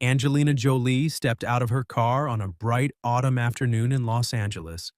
Angelina Jolie stepped out of her car on a bright autumn afternoon in Los Angeles.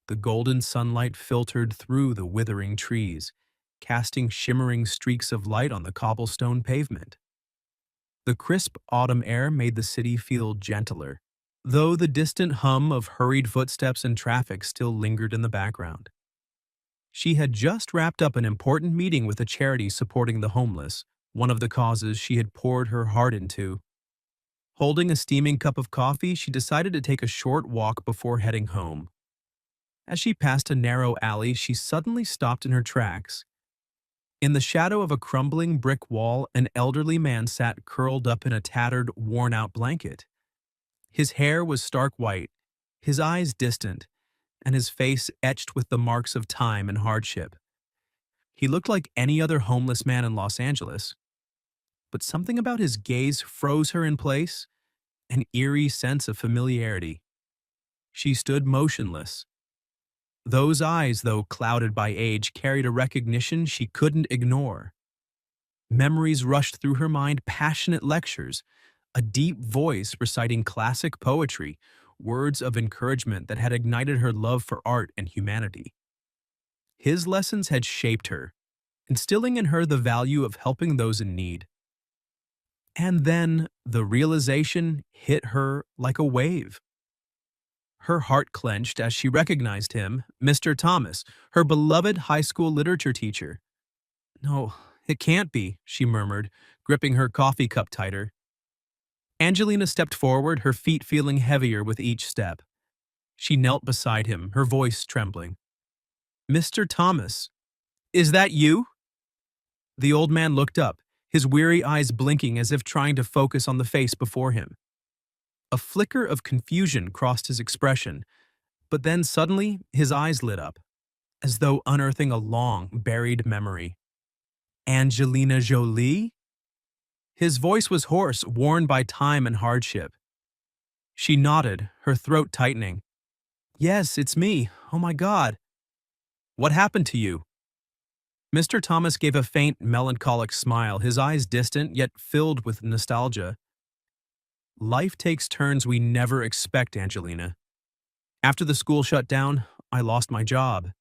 The golden sunlight filtered through the withering trees, casting shimmering streaks of light on the cobblestone pavement. The crisp autumn air made the city feel gentler, though the distant hum of hurried footsteps and traffic still lingered in the background. She had just wrapped up an important meeting with a charity supporting the homeless, one of the causes she had poured her heart into. Holding a steaming cup of coffee, she decided to take a short walk before heading home. As she passed a narrow alley, she suddenly stopped in her tracks. In the shadow of a crumbling brick wall, an elderly man sat curled up in a tattered, worn-out blanket. His hair was stark white, his eyes distant, and his face etched with the marks of time and hardship. He looked like any other homeless man in Los Angeles, but something about his gaze froze her in place, an eerie sense of familiarity. She stood motionless. Those eyes, though clouded by age, carried a recognition she couldn't ignore. Memories rushed through her mind, passionate lectures, a deep voice reciting classic poetry, words of encouragement that had ignited her love for art and humanity. His lessons had shaped her, instilling in her the value of helping those in need. And then the realization hit her like a wave. Her heart clenched as she recognized him, Mr. Thomas, her beloved high school literature teacher. "No, it can't be," she murmured, gripping her coffee cup tighter. Angelina stepped forward, her feet feeling heavier with each step. She knelt beside him, her voice trembling. "Mr. Thomas, is that you?" The old man looked up, his weary eyes blinking as if trying to focus on the face before him. A flicker of confusion crossed his expression, but then suddenly his eyes lit up, as though unearthing a long, buried memory. "Angelina Jolie?" His voice was hoarse, worn by time and hardship. She nodded, her throat tightening. "Yes, it's me. Oh my God. What happened to you?" Mr. Thomas gave a faint, melancholic smile, his eyes distant yet filled with nostalgia. "Life takes turns we never expect, Angelina. After the school shut down, I lost my job.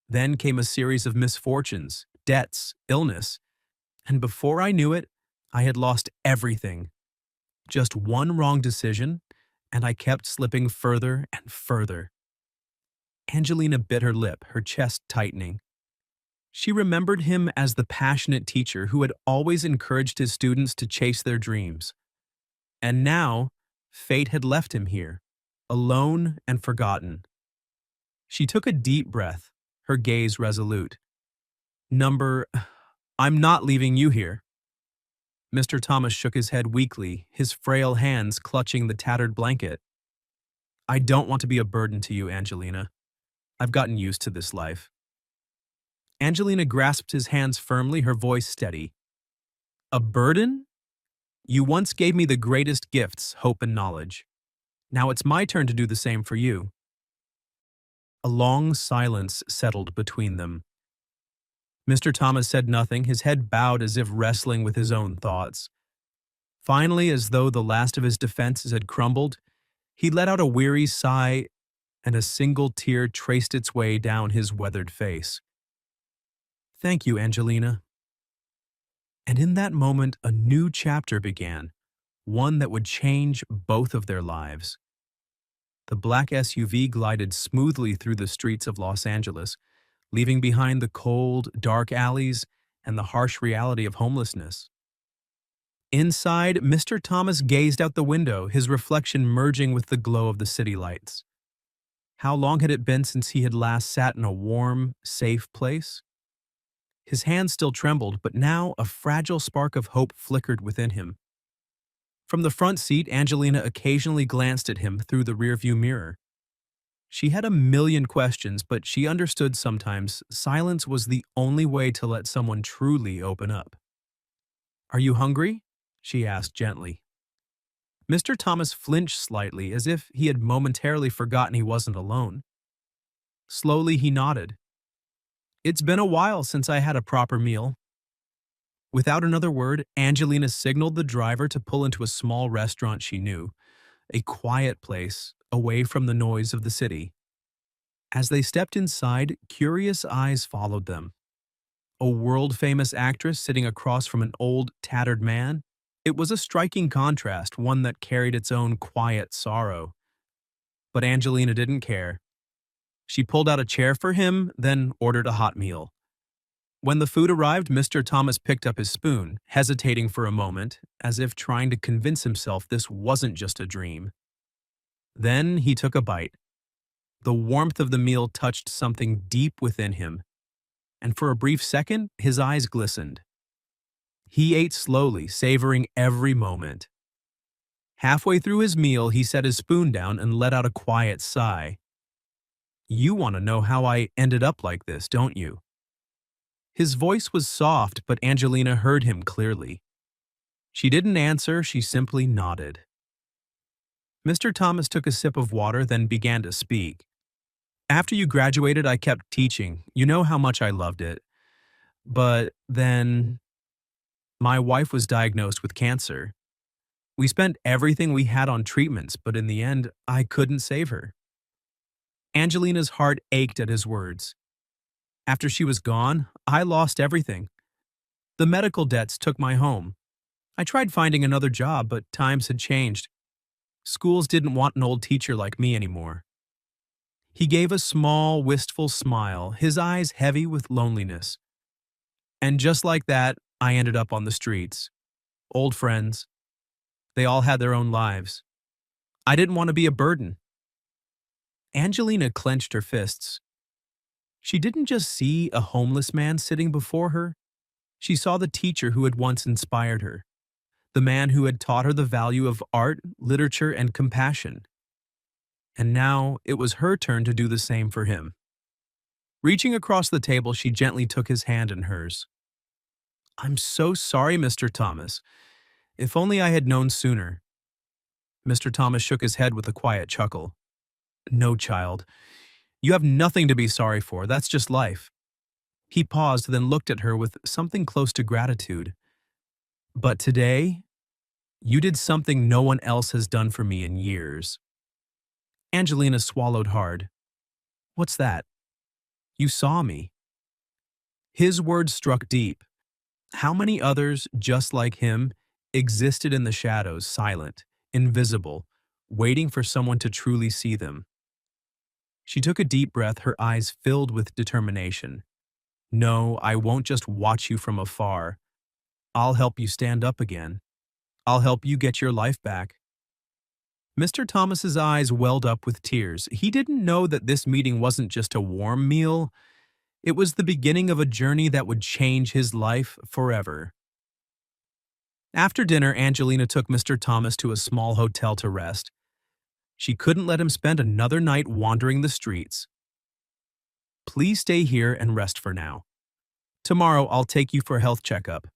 Then came a series of misfortunes, debts, illness, and before I knew it, I had lost everything. Just one wrong decision, and I kept slipping further and further." Angelina bit her lip, her chest tightening. She remembered him as the passionate teacher who had always encouraged his students to chase their dreams. And now, fate had left him here, alone and forgotten. She took a deep breath, her gaze resolute. "Number, I'm not leaving you here." Mr. Thomas shook his head weakly, his frail hands clutching the tattered blanket. "I don't want to be a burden to you, Angelina. I've gotten used to this life." Angelina grasped his hands firmly, her voice steady. "A burden? You once gave me the greatest gifts, hope and knowledge. Now it's my turn to do the same for you." A long silence settled between them. Mr. Thomas said nothing, his head bowed as if wrestling with his own thoughts. Finally, as though the last of his defenses had crumbled, he let out a weary sigh, and a single tear traced its way down his weathered face. "Thank you, Angelina." And in that moment, a new chapter began, one that would change both of their lives. The black SUV glided smoothly through the streets of Los Angeles, leaving behind the cold, dark alleys and the harsh reality of homelessness. Inside, Mr. Thomas gazed out the window, his reflection merging with the glow of the city lights. How long had it been since he had last sat in a warm, safe place? His hands still trembled, but now a fragile spark of hope flickered within him. From the front seat, Angelina occasionally glanced at him through the rearview mirror. She had a million questions, but she understood sometimes silence was the only way to let someone truly open up. "Are you hungry?" she asked gently. Mr. Thomas flinched slightly, as if he had momentarily forgotten he wasn't alone. Slowly he nodded. "It's been a while since I had a proper meal." Without another word, Angelina signaled the driver to pull into a small restaurant she knew, a quiet place away from the noise of the city. As they stepped inside, curious eyes followed them. A world-famous actress sitting across from an old, tattered man? It was a striking contrast, one that carried its own quiet sorrow. But Angelina didn't care. She pulled out a chair for him, then ordered a hot meal. When the food arrived, Mr. Thomas picked up his spoon, hesitating for a moment, as if trying to convince himself this wasn't just a dream. Then he took a bite. The warmth of the meal touched something deep within him, and for a brief second, his eyes glistened. He ate slowly, savoring every moment. Halfway through his meal, he set his spoon down and let out a quiet sigh. "You want to know how I ended up like this, don't you?" His voice was soft, but Angelina heard him clearly. She didn't answer, she simply nodded. Mr. Thomas took a sip of water, then began to speak. "After you graduated, I kept teaching. You know how much I loved it. But then my wife was diagnosed with cancer. We spent everything we had on treatments, but in the end, I couldn't save her." Angelina's heart ached at his words. "After she was gone, I lost everything. The medical debts took my home. I tried finding another job, but times had changed. Schools didn't want an old teacher like me anymore." He gave a small, wistful smile, his eyes heavy with loneliness. "And just like that, I ended up on the streets. Old friends. They all had their own lives. I didn't want to be a burden." Angelina clenched her fists. She didn't just see a homeless man sitting before her. She saw the teacher who had once inspired her, the man who had taught her the value of art, literature, and compassion. And now it was her turn to do the same for him. Reaching across the table, she gently took his hand in hers. "I'm so sorry, Mr. Thomas. If only I had known sooner." Mr. Thomas shook his head with a quiet chuckle. "No, child. You have nothing to be sorry for. That's just life." He paused, then looked at her with something close to gratitude. "But today, you did something no one else has done for me in years." Angelina swallowed hard. "What's that?" "You saw me." His words struck deep. How many others, just like him, existed in the shadows, silent, invisible, waiting for someone to truly see them? She took a deep breath, her eyes filled with determination. "No, I won't just watch you from afar. I'll help you stand up again. I'll help you get your life back." Mr. Thomas's eyes welled up with tears. He didn't know that this meeting wasn't just a warm meal. It was the beginning of a journey that would change his life forever. After dinner, Angelina took Mr. Thomas to a small hotel to rest. She couldn't let him spend another night wandering the streets. "Please stay here and rest for now. Tomorrow I'll take you for a health checkup.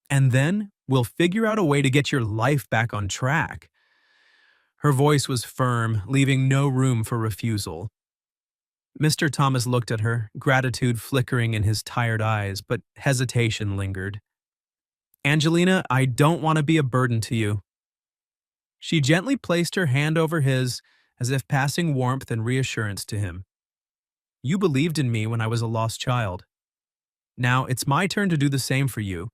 And then we'll figure out a way to get your life back on track." Her voice was firm, leaving no room for refusal. Mr. Thomas looked at her, gratitude flickering in his tired eyes, but hesitation lingered. "Angelina, I don't want to be a burden to you." She gently placed her hand over his, as if passing warmth and reassurance to him. "You believed in me when I was a lost child. Now it's my turn to do the same for you.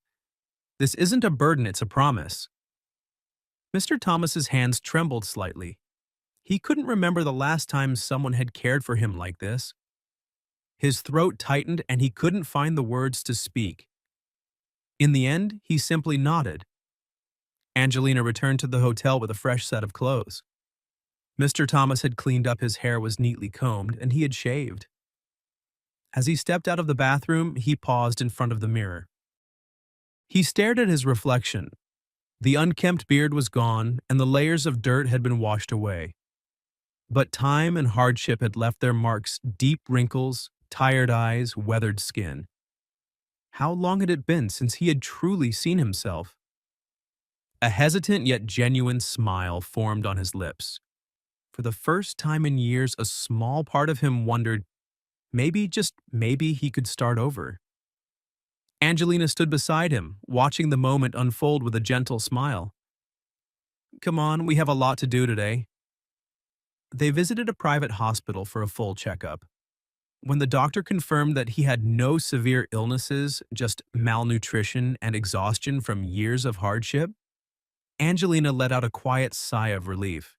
This isn't a burden, it's a promise." Mr. Thomas's hands trembled slightly. He couldn't remember the last time someone had cared for him like this. His throat tightened and he couldn't find the words to speak. In the end, he simply nodded. Angelina returned to the hotel with a fresh set of clothes. Mr. Thomas had cleaned up, his hair was neatly combed, and he had shaved. As he stepped out of the bathroom, he paused in front of the mirror. He stared at his reflection. The unkempt beard was gone, and the layers of dirt had been washed away. But time and hardship had left their marks: deep wrinkles, tired eyes, weathered skin. How long had it been since he had truly seen himself? A hesitant yet genuine smile formed on his lips. For the first time in years, a small part of him wondered, maybe, just maybe, he could start over. Angelina stood beside him, watching the moment unfold with a gentle smile. Come on, we have a lot to do today. They visited a private hospital for a full checkup. When the doctor confirmed that he had no severe illnesses, just malnutrition and exhaustion from years of hardship, Angelina let out a quiet sigh of relief.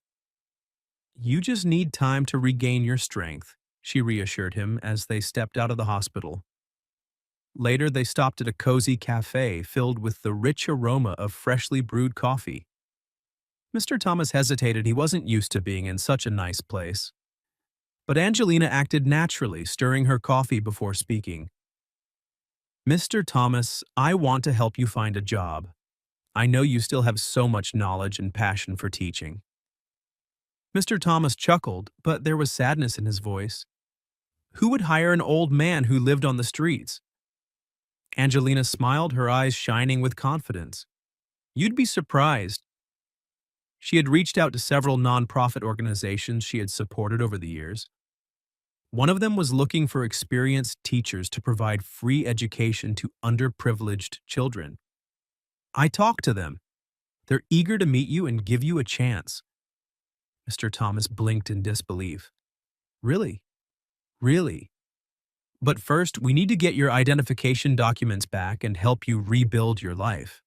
You just need time to regain your strength, she reassured him as they stepped out of the hospital. Later, they stopped at a cozy cafe filled with the rich aroma of freshly brewed coffee. Mr. Thomas hesitated. He wasn't used to being in such a nice place. But Angelina acted naturally, stirring her coffee before speaking. Mr. Thomas, I want to help you find a job. I know you still have so much knowledge and passion for teaching. Mr. Thomas chuckled, but there was sadness in his voice. Who would hire an old man who lived on the streets? Angelina smiled, her eyes shining with confidence. You'd be surprised. She had reached out to several nonprofit organizations she had supported over the years. One of them was looking for experienced teachers to provide free education to underprivileged children. I talked to them. They're eager to meet you and give you a chance. Mr. Thomas blinked in disbelief. Really? Really? But first, we need to get your identification documents back and help you rebuild your life.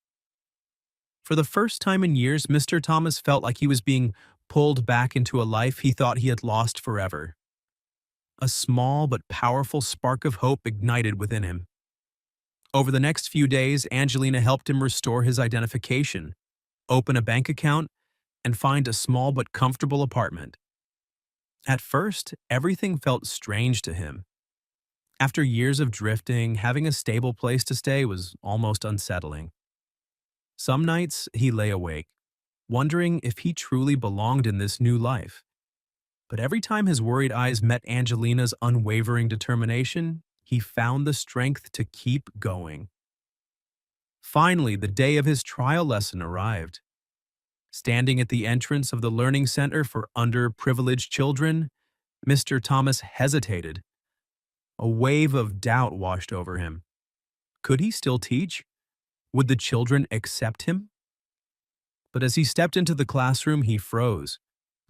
For the first time in years, Mr. Thomas felt like he was being pulled back into a life he thought he had lost forever. A small but powerful spark of hope ignited within him. Over the next few days, Angelina helped him restore his identification, open a bank account, and find a small but comfortable apartment. At first, everything felt strange to him. After years of drifting, having a stable place to stay was almost unsettling. Some nights, he lay awake, wondering if he truly belonged in this new life. But every time his worried eyes met Angelina's unwavering determination, he found the strength to keep going. Finally, the day of his trial lesson arrived. Standing at the entrance of the Learning Center for Underprivileged Children, Mr. Thomas hesitated. A wave of doubt washed over him. Could he still teach? Would the children accept him? But as he stepped into the classroom, he froze.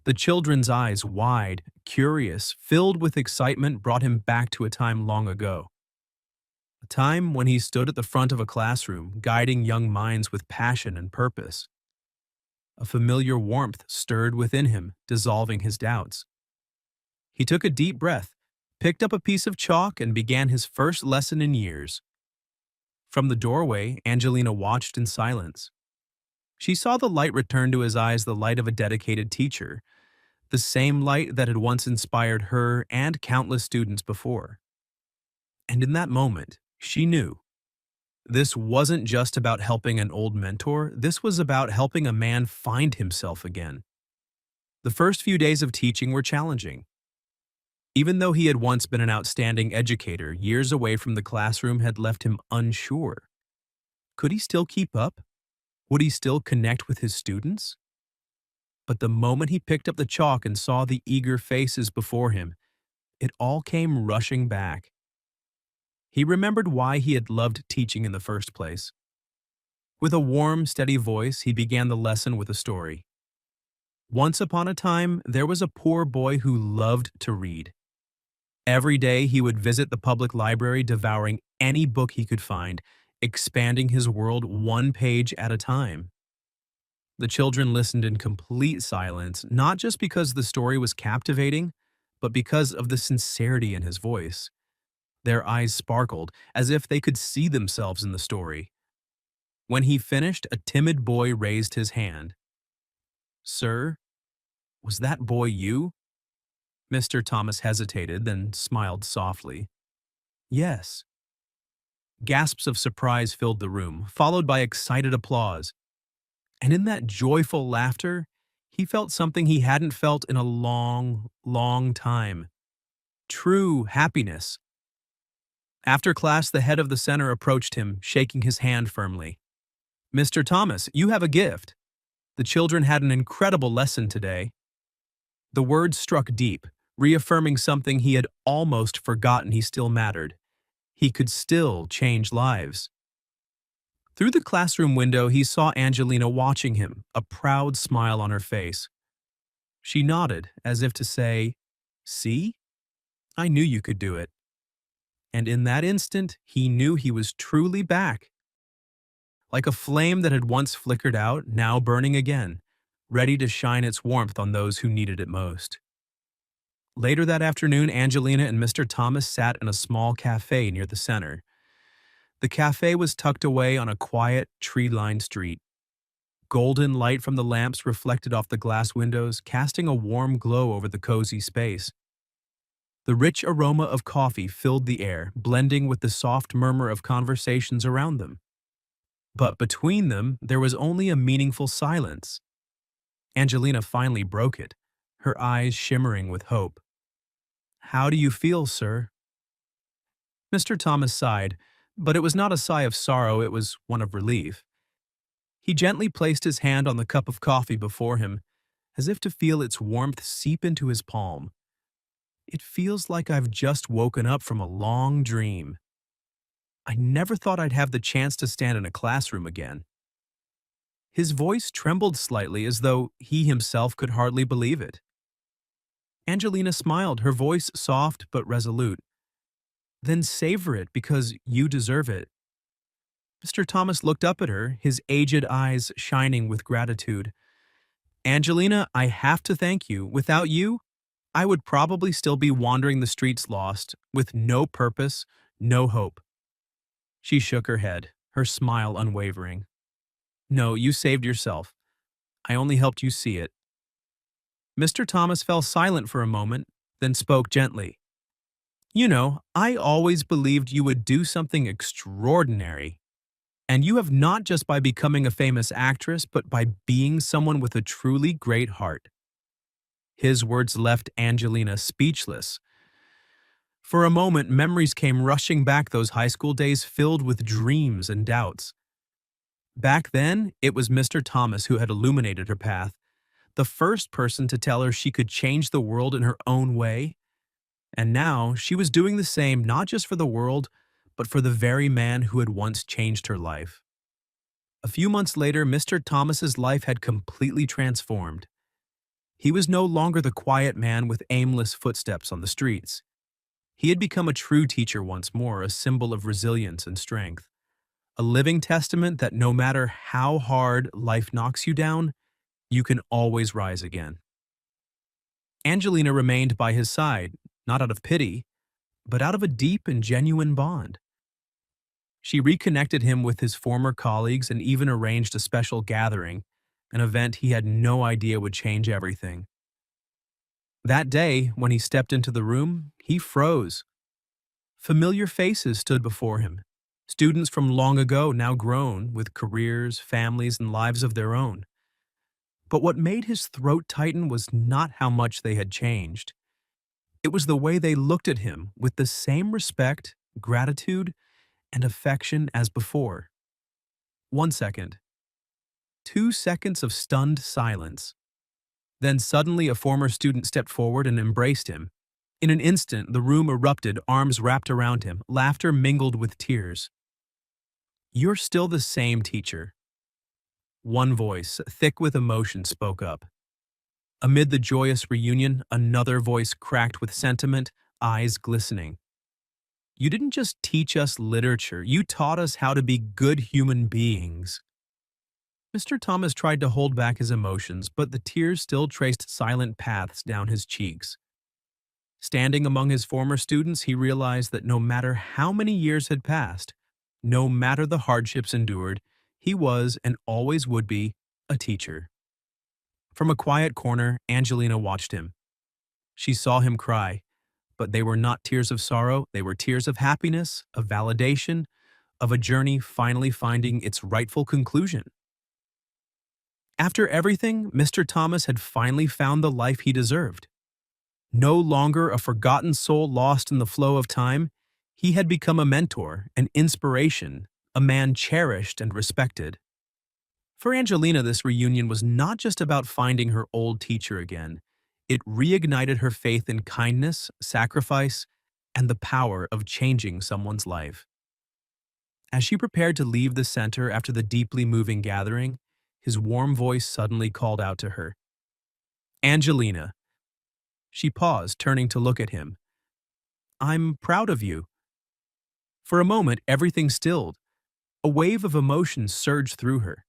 The children's eyes, wide, curious, filled with excitement, brought him back to a time long ago. A time when he stood at the front of a classroom, guiding young minds with passion and purpose. A familiar warmth stirred within him, dissolving his doubts. He took a deep breath, picked up a piece of chalk, and began his first lesson in years. From the doorway, Angelina watched in silence. She saw the light return to his eyes, the light of a dedicated teacher, the same light that had once inspired her and countless students before. And in that moment, she knew. This wasn't just about helping an old mentor, this was about helping a man find himself again. The first few days of teaching were challenging. Even though he had once been an outstanding educator, years away from the classroom had left him unsure. Could he still keep up? Would he still connect with his students? But the moment he picked up the chalk and saw the eager faces before him, it all came rushing back. He remembered why he had loved teaching in the first place. With a warm, steady voice, he began the lesson with a story. Once upon a time, there was a poor boy who loved to read. Every day he would visit the public library, devouring any book he could find, expanding his world one page at a time. The children listened in complete silence, not just because the story was captivating, but because of the sincerity in his voice. Their eyes sparkled, as if they could see themselves in the story. When he finished, a timid boy raised his hand. "Sir, was that boy you?" Mr. Thomas hesitated, then smiled softly. "Yes." Gasps of surprise filled the room, followed by excited applause. And in that joyful laughter, he felt something he hadn't felt in a long, long time. True happiness. After class, the head of the center approached him, shaking his hand firmly. "Mr. Thomas, you have a gift. The children had an incredible lesson today." The words struck deep, reaffirming something he had almost forgotten he still mattered. He could still change lives. Through the classroom window, he saw Angelina watching him, a proud smile on her face. She nodded, as if to say, "See? I knew you could do it." And in that instant, he knew he was truly back. Like a flame that had once flickered out, now burning again, ready to shine its warmth on those who needed it most. Later that afternoon, Angelina and Mr. Thomas sat in a small cafe near the center. The cafe was tucked away on a quiet, tree-lined street. Golden light from the lamps reflected off the glass windows, casting a warm glow over the cozy space. The rich aroma of coffee filled the air, blending with the soft murmur of conversations around them. But between them, there was only a meaningful silence. Angelina finally broke it, her eyes shimmering with hope. "How do you feel, sir?" Mr. Thomas sighed, but it was not a sigh of sorrow, it was one of relief. He gently placed his hand on the cup of coffee before him, as if to feel its warmth seep into his palm. "It feels like I've just woken up from a long dream. I never thought I'd have the chance to stand in a classroom again." His voice trembled slightly as though he himself could hardly believe it. Angelina smiled, her voice soft but resolute. "Then savor it because you deserve it." Mr. Thomas looked up at her, his aged eyes shining with gratitude. "Angelina, I have to thank you. Without you, I would probably still be wandering the streets lost, with no purpose, no hope." She shook her head, her smile unwavering. "No, you saved yourself. I only helped you see it." Mr. Thomas fell silent for a moment, then spoke gently. "You know, I always believed you would do something extraordinary. And you have not just by becoming a famous actress, but by being someone with a truly great heart." His words left Angelina speechless. For a moment, memories came rushing back, those high school days filled with dreams and doubts. Back then, it was Mr. Thomas who had illuminated her path, the first person to tell her she could change the world in her own way. And now, she was doing the same not just for the world, but for the very man who had once changed her life. A few months later, Mr. Thomas's life had completely transformed. He was no longer the quiet man with aimless footsteps on the streets. He had become a true teacher once more, a symbol of resilience and strength, a living testament that no matter how hard life knocks you down, you can always rise again. Angelina remained by his side, not out of pity, but out of a deep and genuine bond. She reconnected him with his former colleagues and even arranged a special gathering, an event he had no idea would change everything. That day, when he stepped into the room, he froze. Familiar faces stood before him, students from long ago now grown, with careers, families, and lives of their own. But what made his throat tighten was not how much they had changed. It was the way they looked at him with the same respect, gratitude, and affection as before. 1 second. 2 seconds of stunned silence. Then suddenly a former student stepped forward and embraced him. In an instant, the room erupted, arms wrapped around him, laughter mingled with tears. "You're still the same teacher." One voice, thick with emotion, spoke up. Amid the joyous reunion, another voice cracked with sentiment, eyes glistening. "You didn't just teach us literature, you taught us how to be good human beings." Mr. Thomas tried to hold back his emotions, but the tears still traced silent paths down his cheeks. Standing among his former students, he realized that no matter how many years had passed, no matter the hardships endured, he was and always would be a teacher. From a quiet corner, Angelina watched him. She saw him cry, but they were not tears of sorrow, they were tears of happiness, of validation, of a journey finally finding its rightful conclusion. After everything, Mr. Thomas had finally found the life he deserved. No longer a forgotten soul lost in the flow of time, he had become a mentor, an inspiration, a man cherished and respected. For Angelina, this reunion was not just about finding her old teacher again. It reignited her faith in kindness, sacrifice, and the power of changing someone's life. As she prepared to leave the center after the deeply moving gathering, his warm voice suddenly called out to her. Angelina. She paused, turning to look at him. I'm proud of you. For a moment, everything stilled. A wave of emotion surged through her.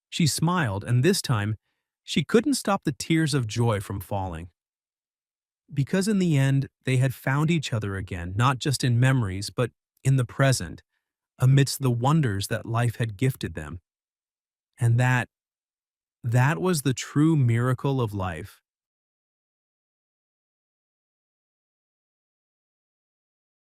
She smiled, and this time, she couldn't stop the tears of joy from falling. Because in the end, they had found each other again, not just in memories, but in the present, amidst the wonders that life had gifted them. And that was the true miracle of life.